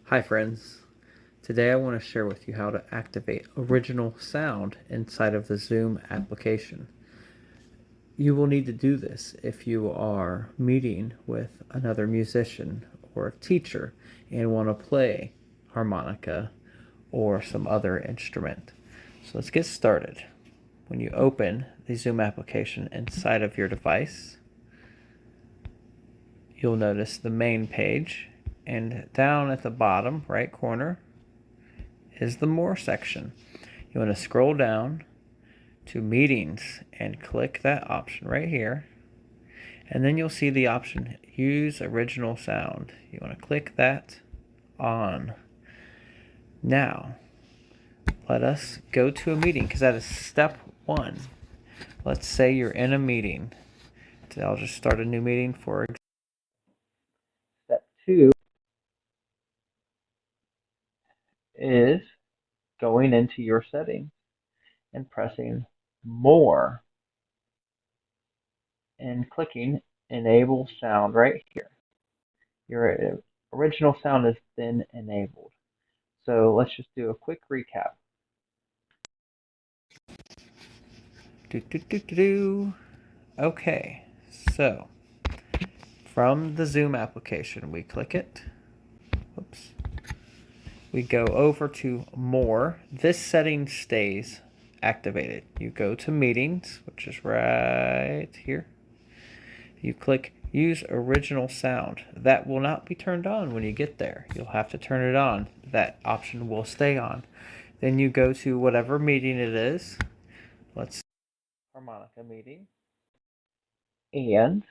Hi friends, today I want to share with you how to activate original sound inside of the Zoom application. You will need to do this if you are meeting with another musician or teacher and want to play harmonica or some other instrument. So let's get started. When you open the Zoom application inside of your device, you'll notice the main page, and down at the bottom right corner is the More section. You want to scroll down to Meetings and click that option right here. And then you'll see the option Use Original Sound. You want to click that on. Now, let us go to a meeting because that is step one. Let's say you're in a meeting. So I'll just start a new meeting for example. Step two is going into your settings and pressing More and clicking Enable Sound right here. Your original sound has been enabled. So let's just do a quick recap. Okay, so from the Zoom application, we click it. Oops. We go over to More. This setting stays activated. You go to Meetings, which is right here. You click Use Original Sound. That will not be turned on when you get there. You'll have to turn it on. That option will stay on. Then you go to whatever meeting it is. Let's harmonica meeting. And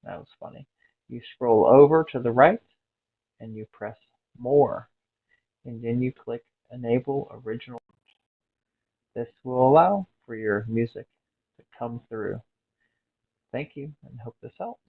that was funny. You scroll over to the right and you press More. And then you click Enable Original. This will allow for your music to come through. Thank you and hope this helps.